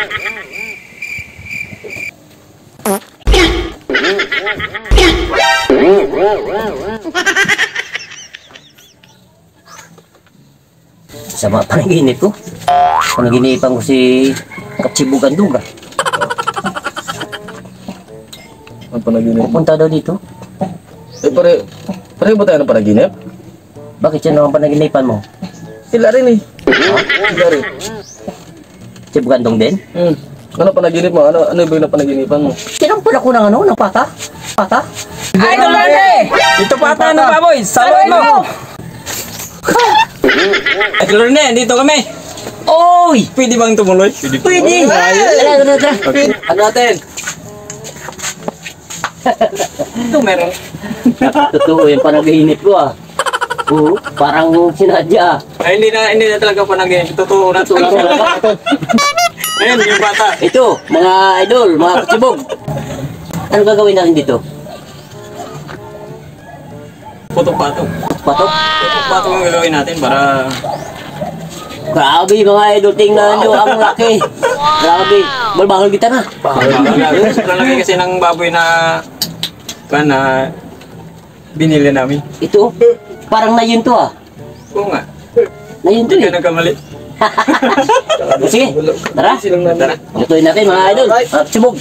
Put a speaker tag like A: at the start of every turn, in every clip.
A: Sama panaginip ko. Panaginipan ko si Katsibugan Duga.
B: Ang panaginip?
A: Pupunta daw dito.
B: Eh, pareho ba tayo ng panaginip?
A: Bakit yan naman panaginipan mo?
B: Sila rin eh. Sila rin.
A: Si Bugandong din?
B: Ano panaginip mo? Ano ba yung panaginipan mo?
A: Sinampal ako ng ng pata? Pata?
C: Ay, Lorde! Ito pata ng baboy! Saluhin mo! Ay, Lorde, dito kami!
A: Oy!
C: Pwede bang tumuloy?
A: Pwede! Tara.
C: Ano natin? Ito meron.
A: Totoo yung panaginip ko ah. Oo, parang sinadya.
C: Ay, hindi na talaga panaginip. Totoo na. Ayan, yung bata.
A: Ito, mga idol, mga Katsibog. Ano gagawin natin dito?
C: Putok-patok.
A: Patok?
C: Putok-patok ang gagawin natin para...
A: Grabe mga idol, tingnan nyo ang laki. Grabe, balbahal kita na.
C: Sobrang laki kasi ng baboy na binili namin.
A: Ito, parang na yun to ah.
C: Oo nga.
A: Na yun to
C: Hindi
A: eh.
C: ka nagkamali.
A: Sige, tara.
C: Tara.
A: Lutuin natin mga idol. Katsibog.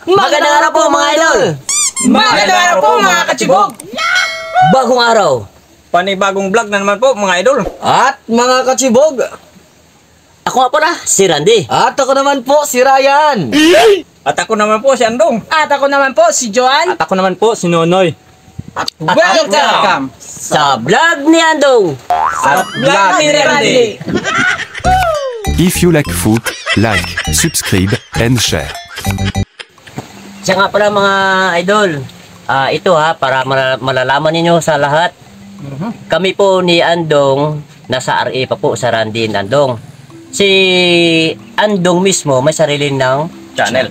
A: Magandang araw po mga idol!
C: Magandang araw po mga Katsibog!
A: Bagong araw.
C: Panibagong vlog na naman po mga idol.
B: At mga Katsibog!
A: Ako nga pala, si Randy.
B: At ako naman po, si Ryan!
C: At ako naman po si Andong.
D: At ako naman po, si Joan.
C: At ako naman po si Nonoy.
D: Welcome
A: Sa vlog ni Andong.
C: At vlog ni Randy.
E: If you like food, like, subscribe and share.
A: Siya nga pala mga idol. Ito ha, para malalaman ninyo sa lahat. Kami po ni Andong, nasa RA pa po sa Randy and Andong. Si Andong mismo may sariling ng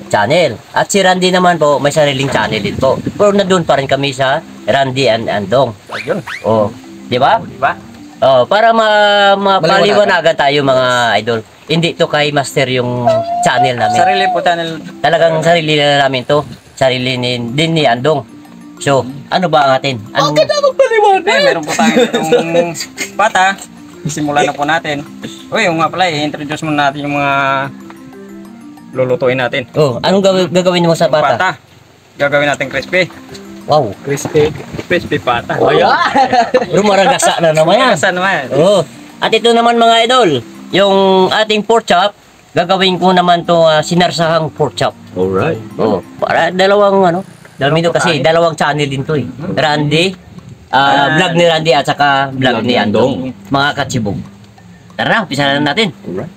A: channel. At si Randy naman po may sariling channel din po. Pero na doon pa rin kami sa Randy and Andong.
C: Ayun.
A: Oh, di ba?
C: Di ba?
A: Oh, para mapaliwanagan tayo mga idol. Hindi to kay Master yung channel namin.
C: Sarili po channel.
A: Talagang sarili na namin to. Sarili din ni Andong. So, ano ba ang atin?
C: Bakit na magpaliwanag? Meron po tayo itong bata. Simulan na po natin. Uy, yung nga pala, i-introduce muna natin yung mga lulutuin natin.
A: Oh, anong gagawin mo sa bata?
C: Pata. Gagawin natin crispy.
A: Wow.
C: Crispy pata.
A: Oh, yeah. Rumaragasa na naman yan.
C: Saan naman?
A: Oh. At ito naman mga idol, yung ating pork chop, gagawin ko naman to sinarsahang pork chop.
B: Alright.
A: Oh, para dalawang kasi dalawang channel din to eh. Randy, vlog ni Randy at saka vlog ni Andong. Mga Katsibog. Tara, umpisa na natin.
B: Alright.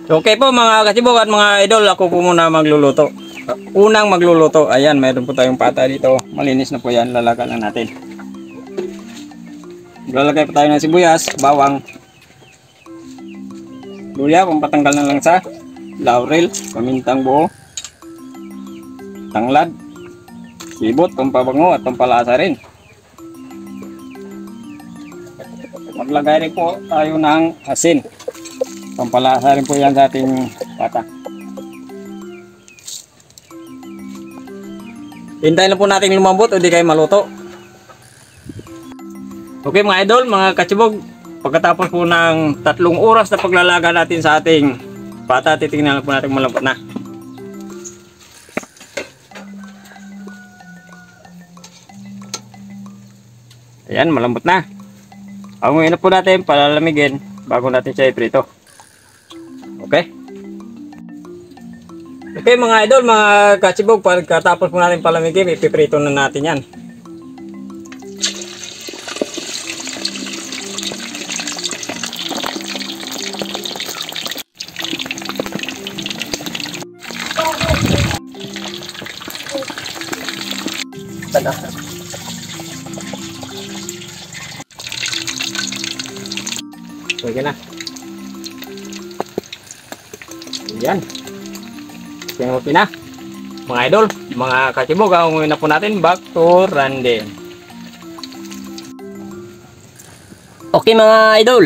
C: Okay po mga Katsibog at mga idol, ako po muna magluluto. Unang magluluto, ayan, mayroon po tayong pata dito. Malinis na po yan, lalagan na natin. Lalagay po tayo ng sibuyas, bawang. luya, pampatanggal ng langsa, laurel, pamintang buo, tanglad, sibot, pampabango at pampalasa rin. Maglagay rin po tayo ng asin. Pampalasa rin po yan sa ating pata. Hintayin lang po natin lumambot o di kayo maluto. Okay mga idol, mga katsibog, pagkatapos po ng 3 oras na paglalaga natin sa ating pata, titingnan po natin malambot na. Ayan, malambot na. Hanguin na po natin, palalamigin bago natin siya iprito. Okay? Okay mga idol, mga katsibog, pagkatapos po natin palamigin, ipiprito na natin yan. Okay na. Yan. Okay na. Mga idol, mga katsibog, hanguin na po natin back to random.
A: Okay mga idol,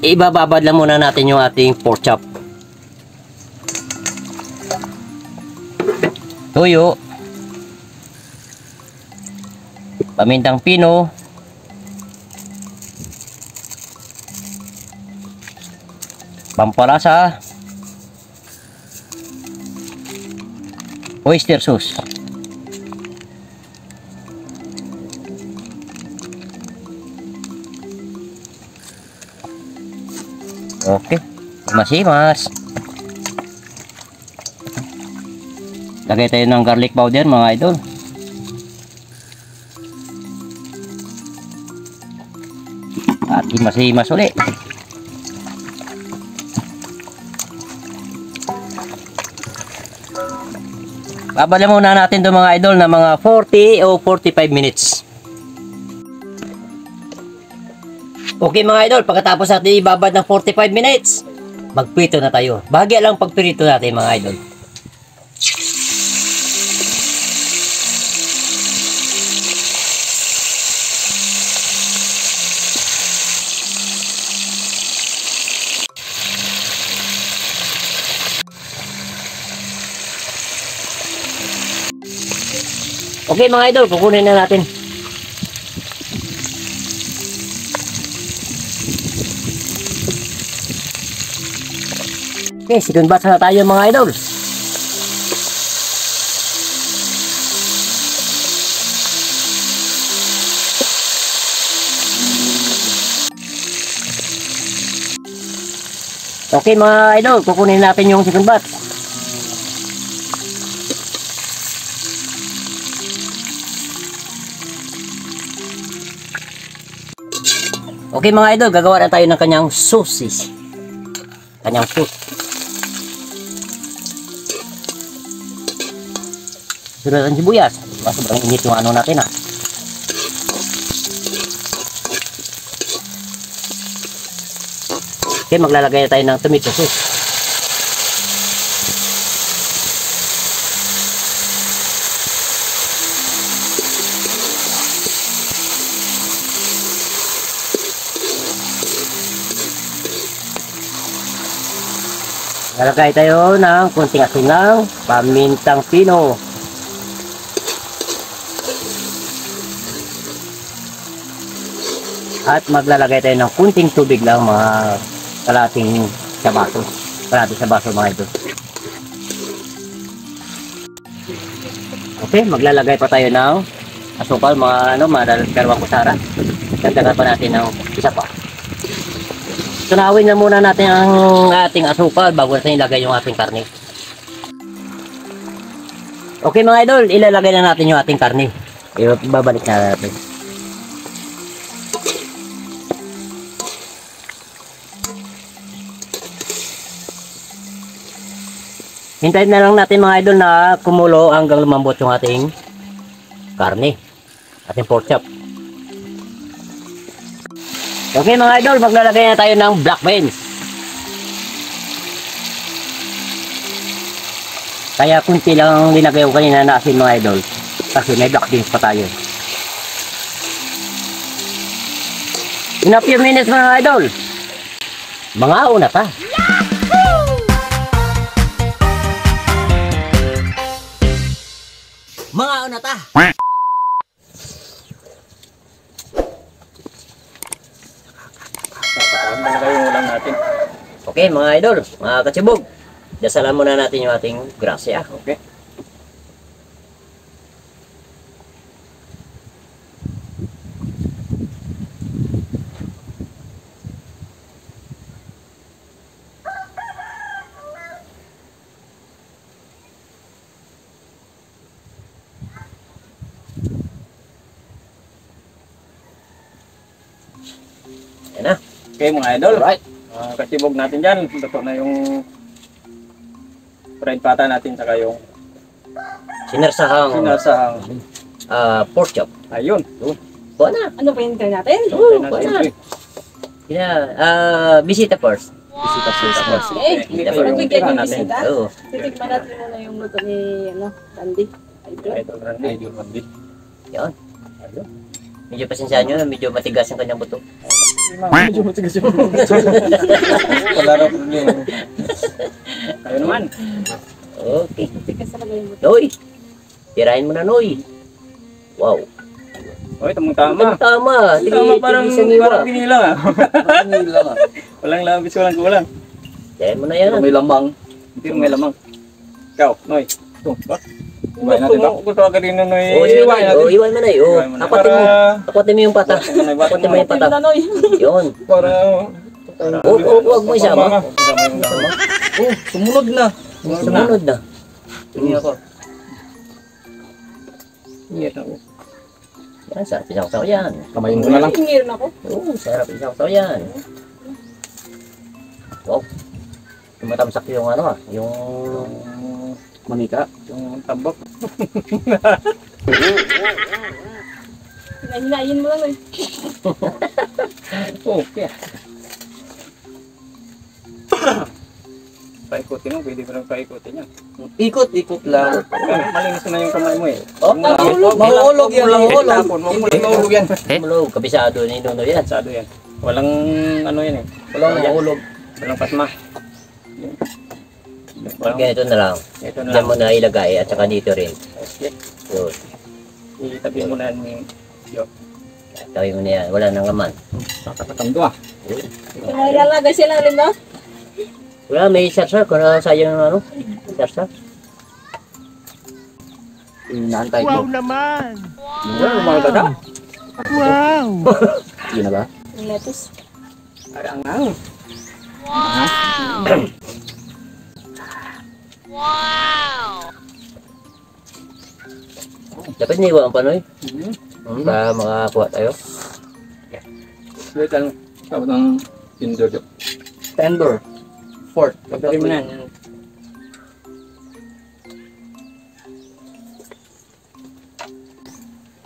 A: ibababad lang muna natin yung ating pork chop. Tuyo, pamintang pino, pampalasa, oyster sauce. Okay, masimas. Lagay tayo ng garlic powder mga idol. At masimas ulit. Babala muna natin itong mga idol na mga 40 o 45 minutes. Okay mga idol, pagkatapos natin ibabad ng 45 minutes, magprito na tayo. Bahagya lang pagprito natin mga idol. Okay mga idol, kukunin na natin. Okay, second batch na tayo mga idol. Okay mga idol, kukunin natin yung second batch. Okay mga idol, gagawa na tayo ng kanyang sauces. Kanyang sauce. Sunod ang sibuyas. Sobrang init yung ano natin Okay, maglalagay na tayo ng tomato sauce. Lalagay tayo ng kunting asin ng pamintang pino. At maglalagay tayo ng kunting tubig lang, mga kalating sa baso. Kalating sa baso mga ito. Okay, maglalagay pa tayo ng asukal, mga dalawang kutsara. Dagdagan pa natin ng isa pa. Tunawin na muna natin ang ating asukal bago natin ilagay yung ating karne. Okay mga idol, ilalagay na natin yung ating karne. Ibabalik na natin. Hintayin na lang natin mga idol na kumulo hanggang lumambot yung ating karne. Ating pork chop. Okay mga idol, maglalagay na tayo ng black beans. Kaya kunti lang ang linagay ko kanina na asin mga idol. Kasi may black beans pa tayo. In a few minutes mga idol. Mga una pa. Mga una ta.
C: Ano na kayo yung ulam natin?
A: Okay mga idol, mga katsibog. Dasalan muna natin yung ating grasya.
C: Okay.
A: Yan na.
C: Okay mga idol.
A: Alright.
C: Kasibog natin dyan. Luto na yung fried pata natin saka yung
A: Sinarsahang
C: sinasahang.
A: pork chop.
C: Ayun.
A: Kuha na.
D: Ano pa yung natin?
A: Oo,
C: Try
A: kuha
C: natin.
A: na. Kina, bisita first. Bisita first.
D: Okay.
C: Dito
A: First.
C: yung
D: Bigyan
C: tira
D: yung
C: natin.
D: bisita.
A: Oo.
D: Titikman natin muna yung luto ni, Randy. Idol.
C: Idol Randy.
A: Yan. Medyo pasensyahan nyo, medyo matigas ang kanyang buto.
C: Medyo matigas yung wala raw problema. Kayo naman.
A: Okay.
D: Tikas talaga yung luto.
A: Noy. Tirahin mo na, Noy. Wow.
C: Oy, tamang-tama.
A: Tama.
C: Tama, parang pinilang ah.
B: Nila nga.
C: Walang labis, walang kulang.
A: Tirahin mo na yan.
B: Pero may lamang.
C: Hindi mo may lamang. Ikaw, Noy. Ito, ba?
B: Iwain natin ba?
C: Gusto ka rin na Noy.
A: Oo,
C: Iwain natin.
A: iwan mo na yun.
C: Iwain mo na.
A: Akwatin mo.
C: Para-
A: Akwatin mo yung pata. Akwatin mo yung
D: Ito
A: pata.
D: yung nanoy.
A: Yun.
C: Para...
A: Huwag mo isama.
C: Isama yung dama.
B: Oh, sumunod na.
A: Sumunod na.
B: Tingin ako.
A: Yan, sarap isaw-saw yan.
B: Kamayin ko na lang.
D: Hingir na ako.
A: Oo, sarap isaw-saw yan. Wow. Tumatamsak yung ano ah, yung
B: Manika.
C: Yung tambak.
D: Hinahin mo lang eh.
C: Okay. Paikutin mo, pwede ko lang paikutin yan.
B: Ikot lang.
C: Malinis na yung kamay mo eh.
A: Oh,
B: Mahulog yan, mahulog.
C: Hindi mahulog yan.
A: Mulog, kabisado ni Nuno yan.
C: Sado yan. Walang ano yan eh.
B: Walang mahulog.
C: Walang pasma. Walang,
A: Ganito na lang.
C: ito na
A: Diyan
C: lang.
A: mo na ilagay at saka dito rin.
C: Okay.
A: Yun.
C: Itabi mo na yung
A: Tawin mo na yan. Wala nang laman.
C: kakakatang to ah.
D: Kung may lalagay silang limba.
A: Wala, may sarsar. Kung sayang ng ano. Sarsar.
B: Inaantay ko.
E: naman!
C: Wala, lumalata ka.
E: Wow!
B: Yun na ba?
D: Yung lettuce.
C: Parang ang.
A: Dapat niwa ang panoy.
C: Mhm.
A: Para makakuha tayo.
C: Wait lang. Tapos ng tinder joke.
B: Tender. Fort.
C: Pagdali mo na.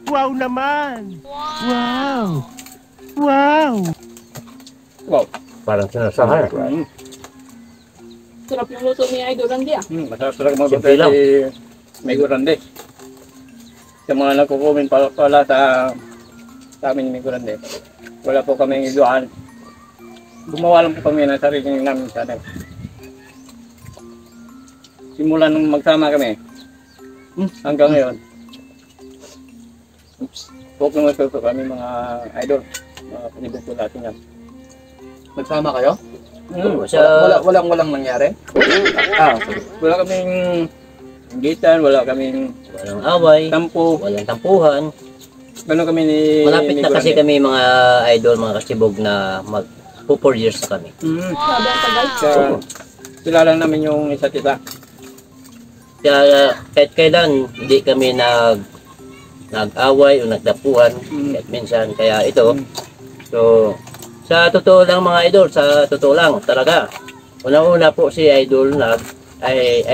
E: Wow naman! Wow! Wow!
C: Wow.
A: Parang sinasahar.
D: Sarap yung luto ni Idol Randy ah.
C: Masarap talaga mga
A: Simple lang.
C: may gurande. Sa mga nagko-comment pala sa amin ni Gurande. Wala po kami iluan. Gumawa lang po kami ng sarili namin channel. Simula nung magsama kami. Hanggang ngayon. Huwag naman po kami mga idol. Mga panibog po natin yan.
B: Nagsama kayo? Walang nangyari?
C: Wala kaming inggitan, wala kaming
A: Walang away.
C: tampo.
A: Walang tampuhan.
C: Gano'n kami ni
A: Malapit na kasi
C: Gurande.
A: kami mga idol, mga kasibog na mag 4 years na kami.
D: Sabi ang tagal.
C: Kaya kilala namin yung isa't isa.
A: Kaya kahit kailan hindi kami nag-away o nagdapuhan kahit minsan. Kaya ito, so sa totoo lang mga idol, sa totoo lang talaga. Unang-una po si idol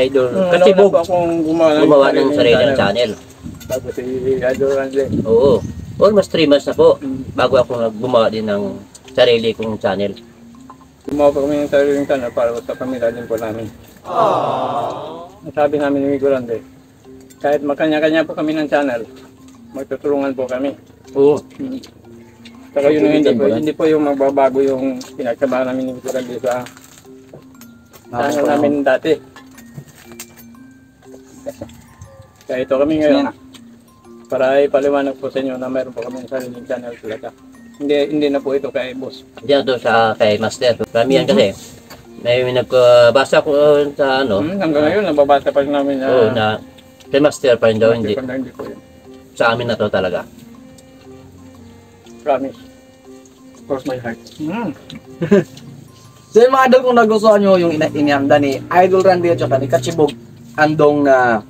A: idol Katsibog
C: akong
A: gumawa ng sariling channel.
C: Tapos si Idol Randy.
A: Oo. Almost 3 months na po
C: Mm.
A: bago ako gumawa din ng sarili kong channel.
C: gumawa po kami ng sariling channel para sa pamilya din po namin. Sabi namin ni Grande, kahit makanya-kanya po kami ng channel, magtutulungan po kami.
A: Oo.
C: Saka yun yung hindi po yung magbabago yung pinagsabahan namin ni Grande sa channel namin dati. Kaya ito kami ngayon, para ipaliwanag po sa inyo na mayroon po kami ng sariling channel talaga. Hindi na po ito kay boss.
A: Diyan to sa kay Master. Kami yan kasi. May nagbasa ko sa ano.
C: Hanggang ngayon, nababasa pa rin namin
A: Oo, na kay Master pa rin daw, hindi.
C: Hindi po yun.
A: Sa amin na to talaga.
C: Promise.
B: Cross my heart. So yung mga idol, kung nagustuhan nyo yung inianda ni Idol Randy at saka ni Kachibog Andong na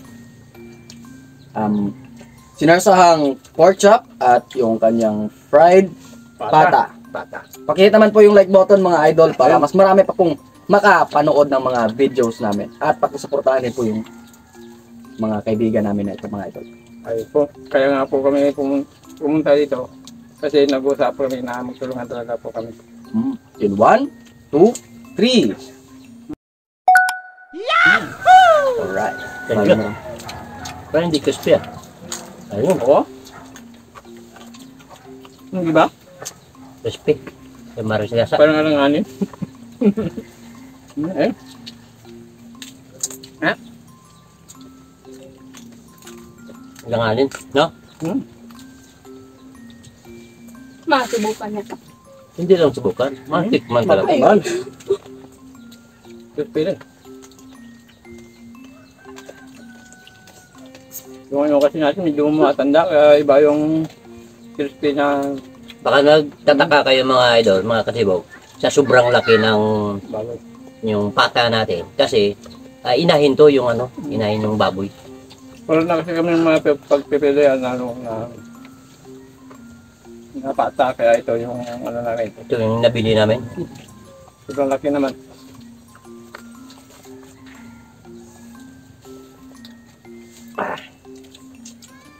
B: sinarsahang pork chop at yung kanyang fried pata. Pakita naman po yung like button mga idol para mas marami pa pong makapanood ng mga videos namin at pakisuportahan din po yung mga kaibigan namin na ito mga idol.
C: Ay po, kaya nga po kami pumunta dito kasi nag-usap kami na magtulungan talaga po kami.
B: In 1, 2, 3. Alright.
A: Thank you. Parang hindi crispy ah. Ayun.
C: Oo? Hindi ba?
A: Crispy. Yung marisgasa.
C: Parang alanganin. Eh?
A: Langanin, no?
D: Masubukan niya.
A: Hindi lang subukan. Matikman talaga.
C: Mahal. Crispy rin. Yung ano kasi natin, medyo matanda, kaya iba yung crispy na
A: Baka nagtataka kayo mga idol, mga kasibog, sa sobrang laki ng
C: bago.
A: yung pata natin. Kasi inahin to yung ano, inahin yung baboy.
C: Wala na kasi kami ng mga pagpipilian na pata, kaya ito yung ano namin.
A: Ito yung nabili namin.
C: Sobrang laki naman.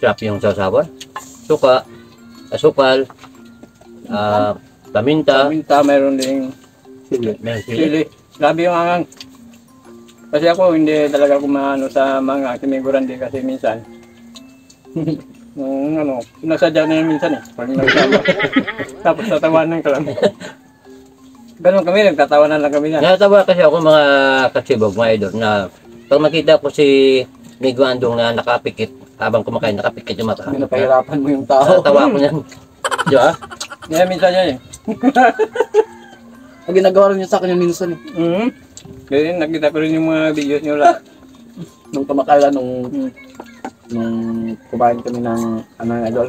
A: Sarap yung sausawan. Suka, asukal, paminta,
C: Minta, mayroon ding
A: may sili.
C: sili. Grabe yung angang. Kasi ako hindi talaga kumano sa mga kiniguran din kasi minsan. Nung ano, sinasadya na yun minsan eh. Pag nagsama. Tapos tatawanan ka lang. Ganun kami, nagtatawanan lang kami yan.
A: Natatawa kasi ako mga kasibog, mga idol, na pag makita ko si Migo Andong na nakapikit, habang kumakain, nakapikit yung mata.
B: Pinapahirapan mo yung tao.
A: Natatawa ko niyan. Di ba?
C: Kaya minsan yan eh.
B: Ang ginagawa rin niya sa akin yung minsan eh.
C: Kaya nakita ko rin yung mga videos nyo lahat.
B: Nung kamakailan, nung kumain kami ng ano yung idol.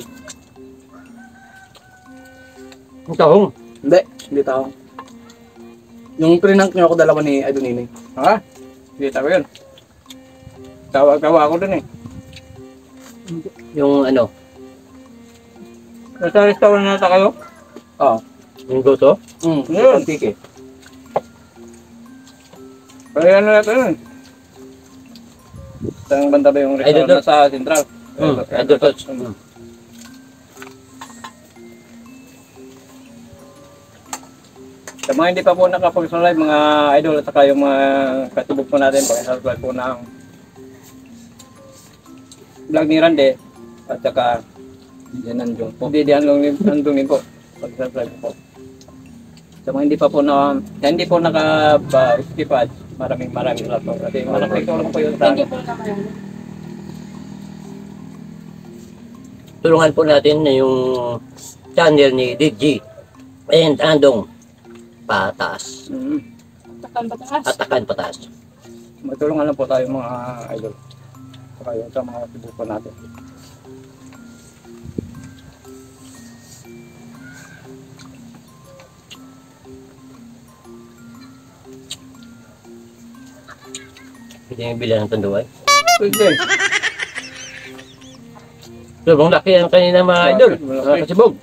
A: Ang tahong.
B: Hindi tao. Yung prinank niyo ako dalawa ni Idol Nining.
C: Ha? Kita ko yun. Tawa-tawa ako dun eh.
A: Yung ano,
C: Nasa restaurant nata kayo?
B: Oo.
A: yung goto.
B: Yun.
C: Yun.
B: Tiki.
C: Kaya ano natin yun? Saan banda ba yung
A: Ay,
C: restaurant
A: doon.
C: na sa Central?
A: Idol Tots.
C: Sa mga hindi pa po nakapag-subscribe mga idol at saka yung mga katubog po natin, pag-subscribe po ng vlog ni Rande at saka
B: Yan ang jong po.
C: hindi andungin po, pag-subscribe po. Sa mga hindi pa po hindi po naka-skip ads, maraming salamat po. Kasi malaking tulong po yun sa
D: Thank you po naman.
A: Tulungan po natin na yung channel ni DJ and Andong pataas.
D: Takan pataas.
A: Atakan pataas.
C: Magtulungan lang po tayo mga idol. Saka yun sa mga katubog po natin.
A: Hindi yung bilang ng tanduay.
C: Pwede.
A: Sobrang laki ang kanina mga idol. Mga kasibog.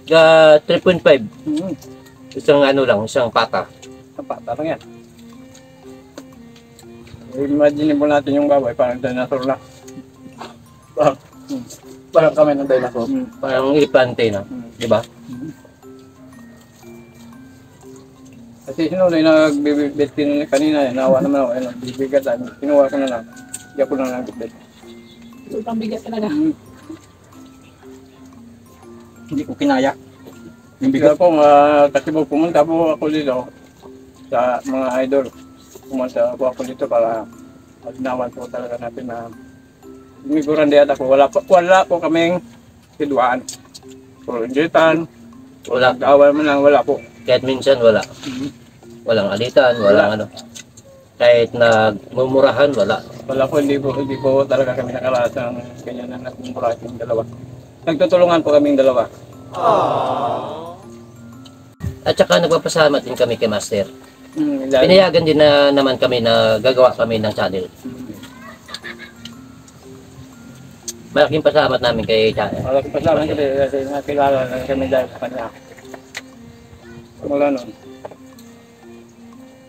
A: 3.5. Isang ano lang, isang pata.
C: Pata lang yan. Imagine mo natin yung baboy, parang dinosaur na.
B: Parang kami ng dinosaur.
A: Parang ilipante na. Di ba?
C: Kasi sino na nagbibit kanina, nawa naman ako, nagbibigat, kinuha ko na lang. Hindi ako na nagbibit.
D: Sobrang bigat talaga.
B: Hindi ko kinaya. Yung
C: Bigla
B: bigat.
C: po, kasi pumunta po ako dito sa mga idol. Pumunta po ako dito para magnawan po talaga natin na miguran din ako. Wala po kaming siluan. Puro injitan,
A: Wala.
C: nag-awal man lang, wala po.
A: Kahit minsan wala. Walang alitan, walang ano. Kahit nagmumurahan, wala.
C: Wala po, hindi po talaga kami nakaranas ng ganyan na nagmumura yung dalawa. Nagtutulungan po kaming dalawa.
A: At saka nagpapasalamat din kami kay Master.
C: Dahil,
A: Pinayagan din na naman kami na gagawa kami ng channel. Malaking pasalamat namin kay channel.
C: wala ko pasalamat kasi nakilala lang kami dahil sa kanya. Wala nun.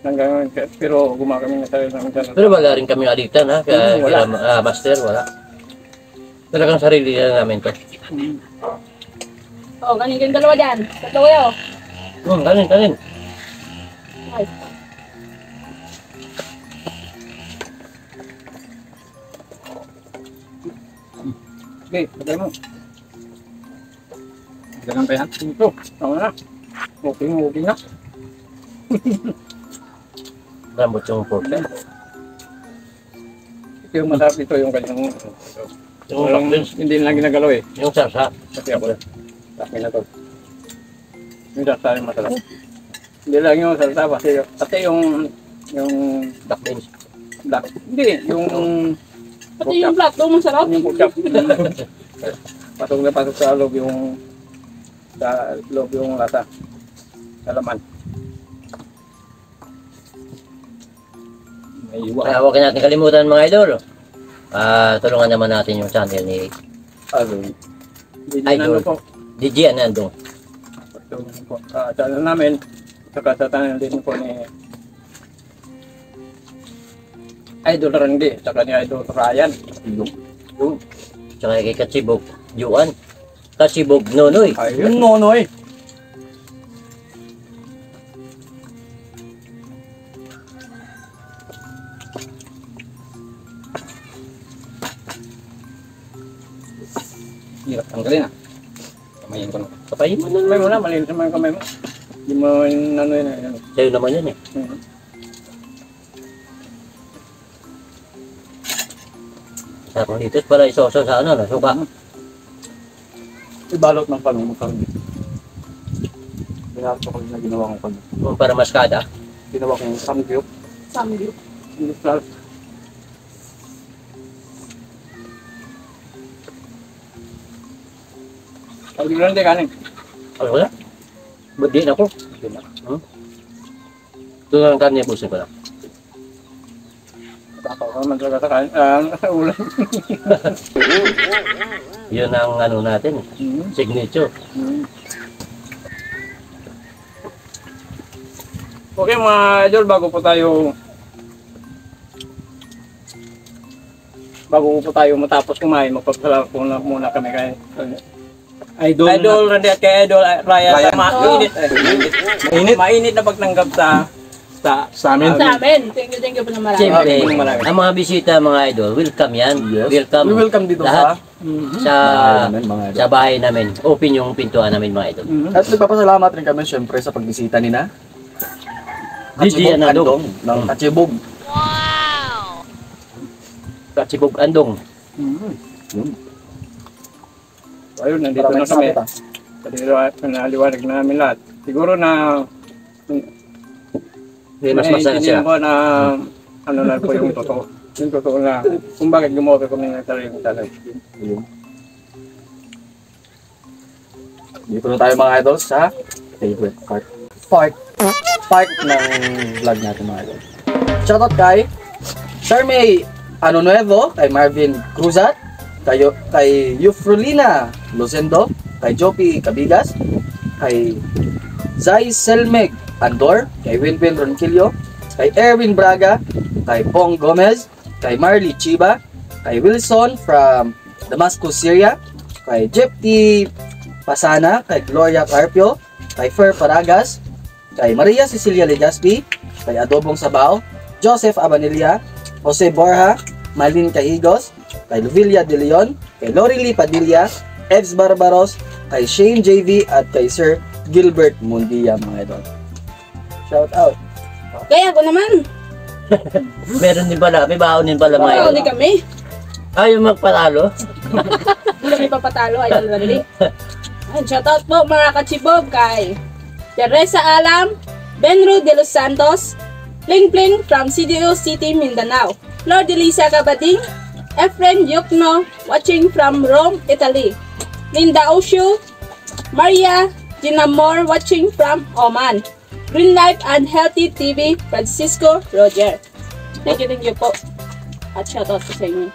C: Hanggang ngayon, pero gumawa kami ng sarili namin channel.
A: Pero wala rin kami alitan ha, kaya
C: Wala.
A: Master, wala. Talagang sarili na namin to.
D: Oo, galing kayong dalawa dyan. Tatlo kayo.
A: Kanin.
D: Ay.
C: Okay, patay mo.
B: Ganun pa yan?
C: Ito, tama na. Okay na.
A: Lambot yung pork.
C: Ito yung masarap ito yung kanyang...
A: Yung
C: Walang,
A: pork
C: hindi lang ginagalaw eh.
A: yung sarsa.
C: Kasi ako, sa akin na to. Yung sarsa yung masarap. Hindi lang yung sarsa kasi yung
A: Duck beans.
C: black. Hindi, yung
D: Pati yung plato, masarap.
C: yung pork chop. Pasok na pasok sa loob yung lasa. Sa laman. May iwa.
A: Kaya huwag natin kalimutan mga idol. Tulungan naman natin yung channel ni
C: Hindi
A: Idol.
C: na po.
A: DJ Anandong.
C: Ito po. Channel namin. Saka sa channel din po ni Idol Randy. Saka ni Idol Ryan. Yung
A: Tsaka kay Katsibog Juan. Katsibog Nonoy.
C: ayun nonoy.
B: Hirap tanggalin ah. Kamayin ko na.
A: Kapayin mo na.
C: Kamay mo na, malinis naman yung kamay mo. Hindi mo nanoy na yun.
A: Sa'yo naman yan eh. Sa kunitos pala isoso sa ano, suka.
B: Ibalot ng panong magkaroon. Pinarap ko na ginawa kong panong.
A: Para maskada.
B: Ginawa kong samgyup.
D: Samgyup.
C: Industrial. Pag Randy kanin.
A: Ano wala? Ba't di na ako? Ito lang ang kanya pusin ko lang.
C: Takaw ka naman talaga sa kanin. Sa ulan.
A: Yun ang ano natin, signature.
C: Okay mga idol, bago po tayo matapos kumain, magpapasalamat po muna kami kay Idol Randy at kay Idol Ryan sa mainit na pagtanggap sa amin.
D: Sa amin. Thank you po na marami.
A: Siyempre,
C: marami.
A: ang mga bisita mga idol, welcome yan. Welcome.
B: We welcome dito
A: lahat sa
B: mga idol.
A: sa bahay namin. Open yung pintuan namin mga idol.
B: At nagpapasalamat rin kami syempre sa pagbisita ni na
A: DJ Anandong.
B: ng Katsibog.
A: Katsibog Andong.
C: Ayun, nandito
B: Para may
C: na kami.
B: kasama
C: Kasi naliwanag namin lahat. Siguro na
A: Mas masaya
C: naiintindihan
A: siya.
C: ko na ano na po yung totoo. Yung totoo na kung bakit gumawa kami ng sarili talaga.
B: Ayun. Dito na tayo mga idol sa favorite part ng vlog natin mga idol. Shoutout kay Charmay Nuevo, kay Marvin Cruzat, kay Eufrolina Lucendo, kay Jopi Cabigas, kay Zay Selmeg Andor, kay Winwin Ronquillo, kay Erwin Braga, kay Pong Gomez, kay Marley Chiba, kay Wilson from Damascus, Syria, kay Jepti Pasana, kay Gloria Carpio, kay Fer Paragas, kay Maria Cecilia Legaspi, kay Adobong Sabao, Joseph Abanilla, Jose Borja, Malin Cahigos, kay Luvilia De Leon, kay Lorely Padilla, Evs Barbaros, kay Shane JV, at kay Sir Gilbert Mundia, mga idol. Shout out.
D: Kaya ako naman.
A: Meron din pala, may baon din pala mga
D: Oo,
A: idol.
D: di kami.
A: Ayaw magpatalo.
D: Hindi kami papatalo, Idol Randy. Ayun, shoutout po mga kachibog kay Teresa Alam, Benro de los Santos, Pling Pling from CDO City, Mindanao, Lord Elisa Cabading, Efren Yukno, watching from Rome, Italy, Linda Oshu, Maria Ginamor, watching from Oman, Green Life and Healthy TV, Francisco Roger. Thank you po. At shoutout po sa inyo.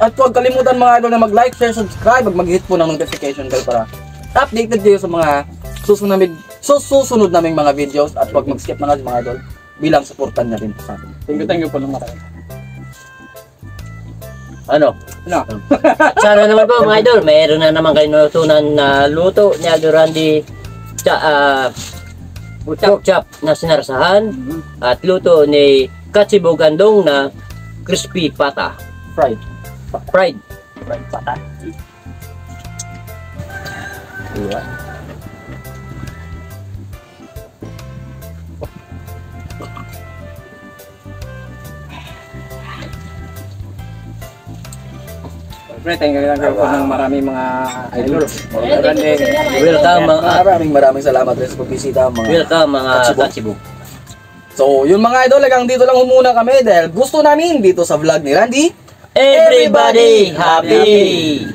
B: At huwag kalimutan mga idol na mag-like, share, subscribe, at mag-hit po ng notification bell para updated kayo sa mga susunod naming mga videos, at huwag mag-skip na mga idol bilang supportan na rin sa atin.
C: Thank you po ng marami.
A: Ano?
C: No.
A: At sana naman po mga idol, mayroon na naman kayo natutunan na luto ni Aldo Randy, pork chop na sinarsahan, at luto ni Kachibo Gandong na crispy pata.
B: Fried.
A: Fried.
B: Fried pata. Diba?
C: Siyempre, thank you po ng marami mga idol. Grande.
A: Welcome
B: Maraming salamat rin sa pagbisita mga
A: welcome mga
B: Kachibo.
A: Kachibo.
B: So, yun mga idol, hanggang dito lang muna kami dahil gusto namin dito sa vlog ni Randy.
A: Everybody happy!